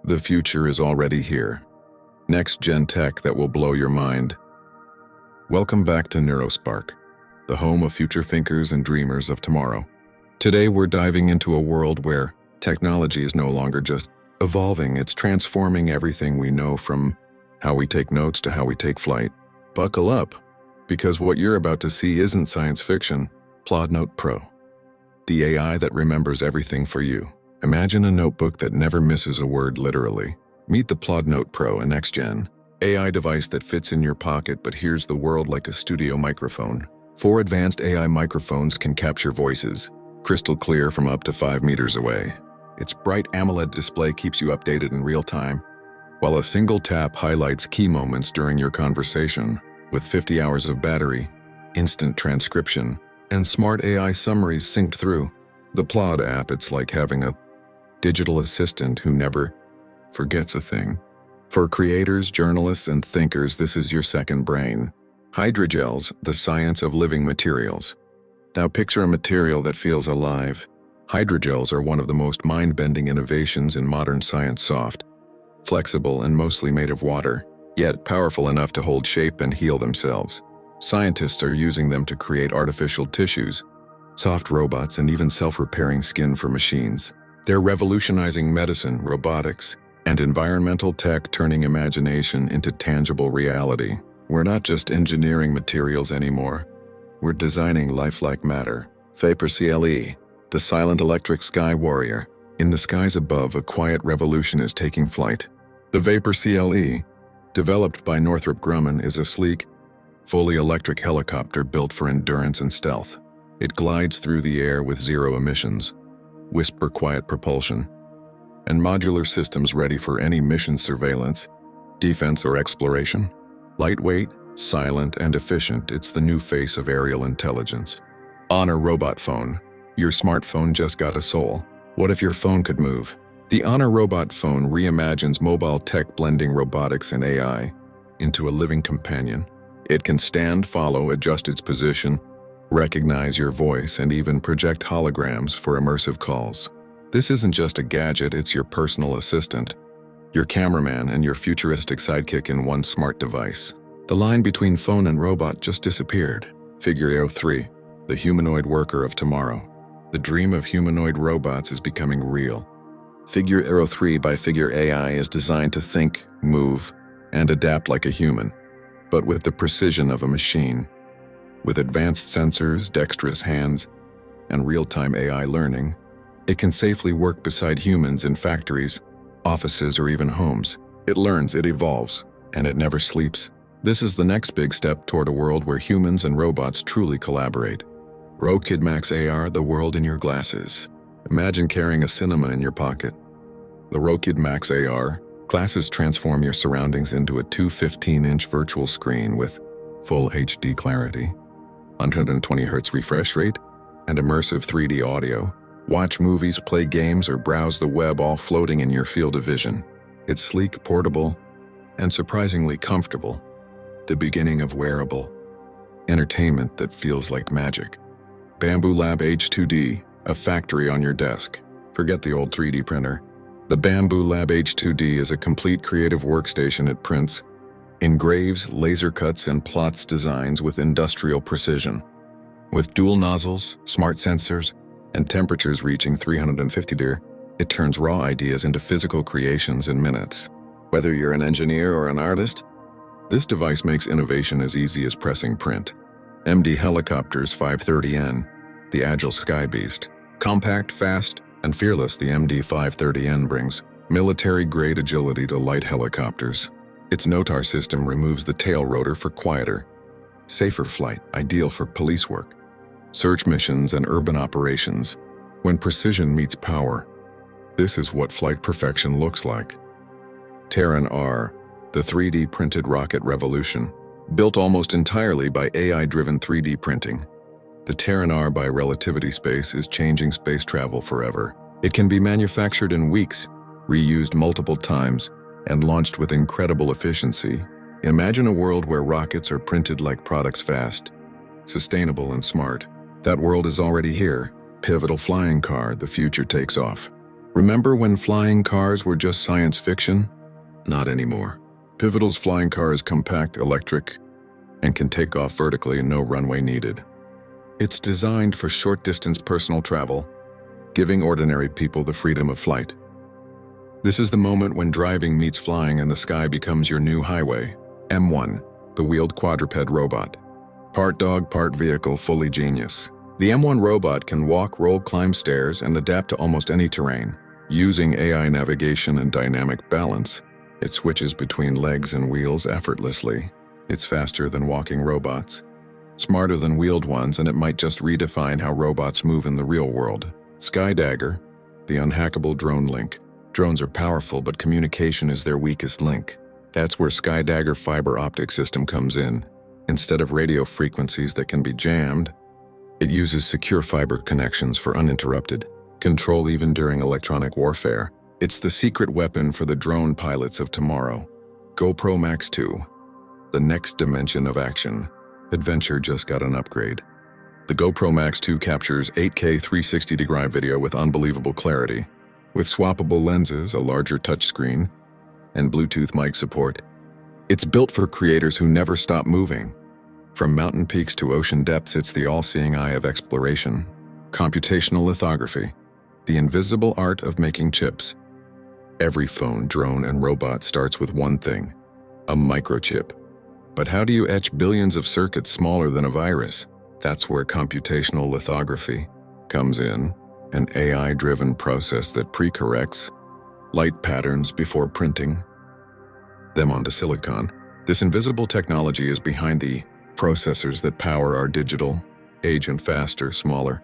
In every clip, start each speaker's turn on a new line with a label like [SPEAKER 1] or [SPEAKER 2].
[SPEAKER 1] The future is already here. Next-gen tech that will blow your mind. Welcome back to NeuroSpark, the home of future thinkers and dreamers of tomorrow. Today we're diving into a world where technology is no longer just evolving, it's transforming everything we know, from how we take notes to how we take flight. Buckle up, because what you're about to see isn't science fiction. PlodNote Pro, the AI that remembers everything for you. Imagine a notebook that never misses a word, literally. Meet the PlodNote Pro, a next-gen AI device that fits in your pocket but hears the world like a studio microphone. 4 advanced AI microphones can capture voices, crystal clear from up to 5 meters away. Its bright AMOLED display keeps you updated in real time, while a single tap highlights key moments during your conversation. With 50 hours of battery, instant transcription, and smart AI summaries synced through the Plod app, it's like having a digital assistant who never forgets a thing. For creators, journalists, and thinkers, this is your second brain. Hydrogels, the science of living materials. Now picture a material that feels alive. Hydrogels are one of the most mind-bending innovations in modern science. Soft, flexible, and mostly made of water, yet powerful enough to hold shape and heal themselves. Scientists are using them to create artificial tissues, soft robots, and even self-repairing skin for machines. They're revolutionizing medicine, robotics, and environmental tech, turning imagination into tangible reality. We're not just engineering materials anymore. We're designing lifelike matter. Vapor CLE, the silent electric sky warrior. In the skies above, a quiet revolution is taking flight. The Vapor CLE, developed by Northrop Grumman, is a sleek, fully electric helicopter built for endurance and stealth. It glides through the air with zero emissions, whisper-quiet propulsion, and modular systems ready for any mission: surveillance, defense, or exploration. Lightweight, silent, and efficient, it's the new face of aerial intelligence. Honor Robot Phone. Your smartphone just got a soul. What if your phone could move? The Honor Robot Phone reimagines mobile tech, blending robotics and AI into a living companion. It can stand, follow, adjust its position, recognize your voice, and even project holograms for immersive calls. This isn't just a gadget, it's your personal assistant, your cameraman, and your futuristic sidekick in one smart device. The line between phone and robot just disappeared. Figure 03, the humanoid worker of tomorrow. The dream of humanoid robots is becoming real. Figure 03 by Figure AI is designed to think, move, and adapt like a human, but with the precision of a machine. With advanced sensors, dexterous hands, and real-time AI learning, it can safely work beside humans in factories, offices, or even homes. It learns, it evolves, and it never sleeps. This is the next big step toward a world where humans and robots truly collaborate. Rokid Max AR, the world in your glasses. Imagine carrying a cinema in your pocket. The Rokid Max AR glasses transform your surroundings into a 215-inch virtual screen with full HD clarity, 120 Hz refresh rate, and immersive 3D audio. Watch movies, play games, or browse the web, all floating in your field of vision. It's sleek, portable, and surprisingly comfortable. The beginning of wearable entertainment that feels like magic. Bamboo Lab H2D, a factory on your desk. Forget the old 3D printer. The Bamboo Lab H2D is a complete creative workstation. It prints, engraves, laser cuts, and plots designs with industrial precision. With dual nozzles, smart sensors, and temperatures reaching 350 degrees, it turns raw ideas into physical creations in minutes. Whether you're an engineer or an artist, this device makes innovation as easy as pressing print. MD Helicopters 530N, the agile sky beast. Compact, fast, and fearless, the MD 530N brings military-grade agility to light helicopters. Its NOTAR system removes the tail rotor for quieter, safer flight, ideal for police work, search missions, and urban operations. When precision meets power, this is what flight perfection looks like. Terran R, the 3D printed rocket revolution. Built almost entirely by AI-driven 3D printing, the Terran R by Relativity Space is changing space travel forever. It can be manufactured in weeks, reused multiple times, and launched with incredible efficiency. Imagine a world where rockets are printed like products, fast, sustainable, and smart. That world is already here. Pivotal flying car, the future takes off. Remember when flying cars were just science fiction? Not anymore. Pivotal's flying car is compact, electric, and can take off vertically, no runway needed. It's designed for short-distance personal travel, giving ordinary people the freedom of flight. This is the moment when driving meets flying and the sky becomes your new highway. M1, the wheeled quadruped robot. Part dog, part vehicle, fully genius. The M1 robot can walk, roll, climb stairs, and adapt to almost any terrain. Using AI navigation and dynamic balance, it switches between legs and wheels effortlessly. It's faster than walking robots, smarter than wheeled ones, and it might just redefine how robots move in the real world. Skydagger, the unhackable drone link. Drones are powerful, but communication is their weakest link. That's where Skydagger fiber optic system comes in. Instead of radio frequencies that can be jammed, it uses secure fiber connections for uninterrupted control even during electronic warfare. It's the secret weapon for the drone pilots of tomorrow. GoPro Max 2, the next dimension of action. Adventure just got an upgrade. The GoPro Max 2 captures 8K 360-degree video with unbelievable clarity. With swappable lenses, a larger touchscreen, and Bluetooth mic support. It's built for creators who never stop moving. From mountain peaks to ocean depths, it's the all-seeing eye of exploration. Computational lithography, the invisible art of making chips. Every phone, drone, and robot starts with one thing, a microchip. But how do you etch billions of circuits smaller than a virus? That's where computational lithography comes in, an AI-driven process that pre-corrects light patterns before printing them onto silicon. This invisible technology is behind the processors that power our digital age, and faster, smaller,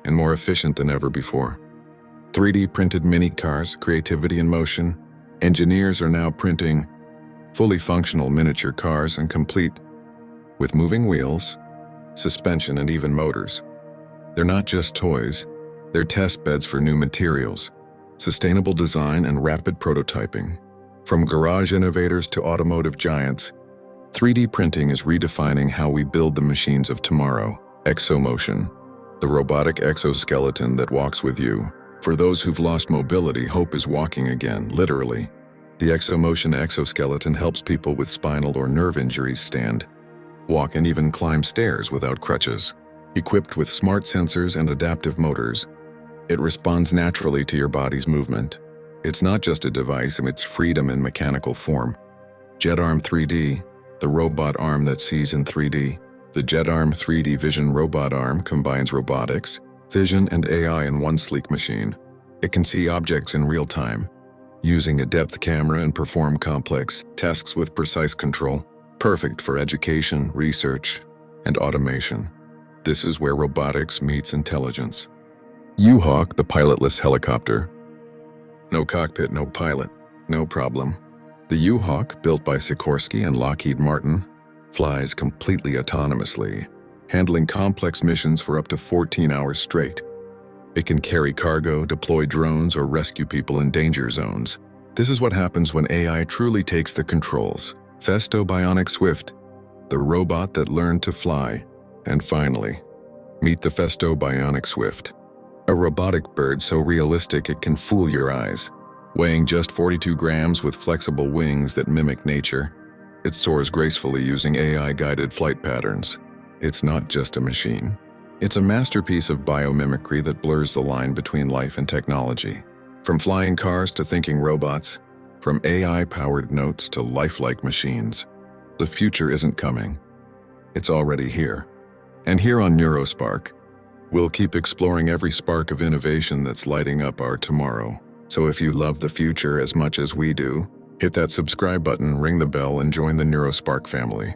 [SPEAKER 1] and more efficient than ever before. 3D printed mini cars, creativity in motion. Engineers are now printing fully functional miniature cars and complete with moving wheels, suspension, and even motors. They're not just toys, they're test beds for new materials, sustainable design, and rapid prototyping. From garage innovators to automotive giants, 3D printing is redefining how we build the machines of tomorrow. Exomotion, the robotic exoskeleton that walks with you. For those who've lost mobility, hope is walking again, literally. The Exomotion exoskeleton helps people with spinal or nerve injuries stand, walk, and even climb stairs without crutches. Equipped with smart sensors and adaptive motors, it responds naturally to your body's movement. It's not just a device, it's freedom in mechanical form. JetArm 3D, the robot arm that sees in 3D. The JetArm 3D Vision robot arm combines robotics, vision, and AI in one sleek machine. It can see objects in real time, using a depth camera, and perform complex tasks with precise control. Perfect for education, research, and automation. This is where robotics meets intelligence. U-Hawk, the pilotless helicopter. No cockpit, no pilot, no problem. The U-Hawk, built by Sikorsky and Lockheed Martin, flies completely autonomously, handling complex missions for up to 14 hours straight. It can carry cargo, deploy drones, or rescue people in danger zones. This is what happens when AI truly takes the controls. Festo Bionic Swift, the robot that learned to fly. And finally, meet the Festo Bionic Swift, a robotic bird so realistic it can fool your eyes. Weighing just 42 grams with flexible wings that mimic nature, it soars gracefully using AI-guided flight patterns. It's not just a machine. It's a masterpiece of biomimicry that blurs the line between life and technology. From flying cars to thinking robots, from AI-powered notes to lifelike machines, the future isn't coming. It's already here. And here on NeuroSpark, we'll keep exploring every spark of innovation that's lighting up our tomorrow. So if you love the future as much as we do, hit that subscribe button, ring the bell, and join the NeuroSpark family.